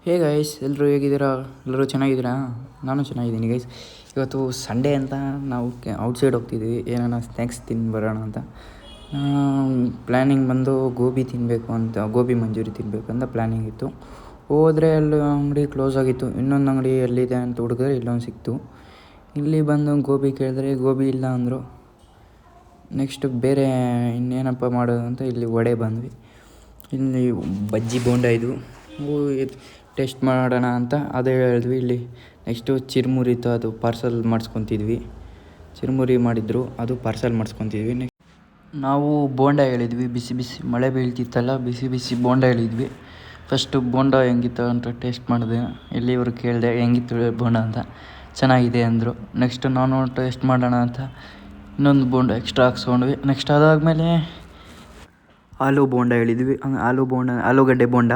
Hey guys, ಎಲ್ಲರೂ ಹೇಗಿದ್ದೀರಾ? ಎಲ್ಲರೂ ಚೆನ್ನಾಗಿದ್ದೀರಾ? ನಾನು ಚೆನ್ನಾಗಿದ್ದೀನಿ ಗೈಸ್. ಇವತ್ತು ಸಂಡೇ ಅಂತ ನಾವು ಔಟ್ಸೈಡ್ ಹೋಗ್ತಿದ್ವಿ, ಏನಾರ ಸ್ನ್ಯಾಕ್ಸ್ ತಿಂದು ಬರೋಣ ಅಂತ. ಪ್ಲ್ಯಾನಿಂಗ್ ಬಂದು ಗೋಬಿ ತಿನ್ನಬೇಕು ಅಂತ, ಗೋಬಿ ಮಂಚೂರಿ ತಿನ್ನಬೇಕು ಅಂತ ಪ್ಲ್ಯಾನಿಂಗ್ ಇತ್ತು. ಹೋದರೆ ಅಲ್ಲಿ ಅಂಗಡಿ ಕ್ಲೋಸ್ ಆಗಿತ್ತು. ಇನ್ನೊಂದು ಅಂಗಡಿ ಎಲ್ಲಿದೆ ಅಂತ ಹುಡುಗಿದ್ರೆ ಇಲ್ಲೊಂದು ಸಿಕ್ತು. ಇಲ್ಲಿ ಬಂದು ಗೋಬಿ ಕೇಳಿದ್ರೆ ಗೋಬಿ ಇಲ್ಲ ಅಂದರು. ನೆಕ್ಸ್ಟು ಬೇರೆ ಇನ್ನೇನಪ್ಪ ಮಾಡೋದು ಅಂತ ಇಲ್ಲಿ ವಡೆ ಬಂದ್ವಿ. ಇಲ್ಲಿ ಬಜ್ಜಿ ಬೋಂಡ ಇದು ಟೇಸ್ಟ್ ಮಾಡೋಣ ಅಂತ ಅದೇ ಹೇಳಿದ್ವಿ. ಇಲ್ಲಿ ನೆಕ್ಸ್ಟು ಚಿರುಮುರಿ ಇತ್ತು, ಅದು ಪಾರ್ಸಲ್ ಮಾಡಿಸ್ಕೊತಿದ್ವಿ. ಚಿರುಮುರಿ ಮಾಡಿದ್ರು, ಅದು ಪಾರ್ಸಲ್ ಮಾಡಿಸ್ಕೊತಿದ್ವಿ. ನಾವು ಬೋಂಡ ಹೇಳಿದ್ವಿ, ಬಿಸಿ ಬಿಸಿ ಮಳೆ ಬೀಳ್ತಿತ್ತಲ್ಲ, ಬಿಸಿ ಬಿಸಿ ಬೋಂಡ ಹೇಳಿದ್ವಿ. ಫಸ್ಟು ಬೋಂಡ ಹೆಂಗಿತ್ತು ಅಂತ ಟೇಸ್ಟ್ ಮಾಡಿದೆ. ಇಲ್ಲಿ ಇವರು ಕೇಳಿದೆ ಹೆಂಗಿತ್ತು ಬೋಂಡ ಅಂತ. ಚೆನ್ನಾಗಿದೆ ಅಂದರು. ನೆಕ್ಸ್ಟು ನಾನು ಟೇಸ್ಟ್ ಮಾಡೋಣ ಅಂತ ಇನ್ನೊಂದು ಬೋಂಡ ಎಕ್ಸ್ಟ್ರಾ ಹಾಕ್ಸ್ಕೊಂಡ್ವಿ. ನೆಕ್ಸ್ಟ್ ಅದಾದಮೇಲೆ ಆಲೂ ಬೋಂಡ ಹೇಳಿದ್ವಿ. ಆಲೂಗಡ್ಡೆ ಬೋಂಡ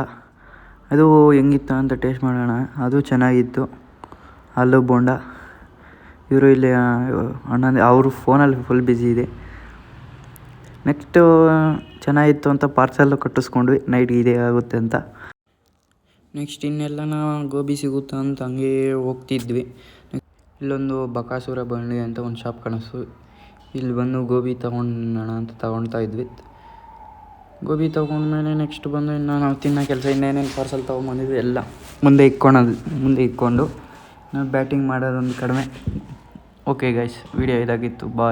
ಅದು ಹೆಂಗಿತ್ತು ಅಂತ ಟೇಸ್ಟ್ ಮಾಡೋಣ. ಅದು ಚೆನ್ನಾಗಿತ್ತು ಆಲೂ ಬೋಂಡ. ಇವರು ಇಲ್ಲಿ ಅವರು ಫೋನಲ್ಲಿ ಫುಲ್ ಬ್ಯುಸಿ ಇದೆ. ನೆಕ್ಸ್ಟು ಚೆನ್ನಾಗಿತ್ತು ಅಂತ ಪಾರ್ಸೆಲ್ಲು ಕಟ್ಟಿಸ್ಕೊಂಡ್ವಿ, ನೈಟ್ಗೆ ಇದೇ ಆಗುತ್ತೆ ಅಂತ. ನೆಕ್ಸ್ಟ್ ಇನ್ನೆಲ್ಲನ ಗೋಬಿ ಸಿಗುತ್ತಾ ಅಂತ ಹಂಗೆ ಹೋಗ್ತಿದ್ವಿ. ಇಲ್ಲೊಂದು ಬಕಾಸುರ ಬಂಡಿ ಅಂತ ಒಂದು ಶಾಪ್ ಕಾಣಿಸ್ತು. ಇಲ್ಲಿ ಬಂದು ಗೋಬಿ ತೊಗೊಳೋಣ ಅಂತ ತೊಗೊಳ್ತಾ ಇದ್ವಿ. ಗೋಬಿ ತೊಗೊಂಡ್ಮೇಲೆ ನೆಕ್ಸ್ಟ್ ಬಂದು ಇನ್ನು ನಾವು ತಿನ್ನೋ ಕೆಲಸ ಇನ್ನೇನೇನು ಪಾರ್ಸಲ್ ತೊಗೊಂಬಂದಿದ್ವಿ ಎಲ್ಲ ಮುಂದೆ ಇಟ್ಕೊಂಡು ನಾವು ಬ್ಯಾಟಿಂಗ್ ಮಾಡೋದೊಂದು ಕಡಿಮೆ. ಓಕೆ ಗೈಸ್, ವಿಡಿಯೋ ಇದಾಗಿತ್ತು. ಬಾಯ್.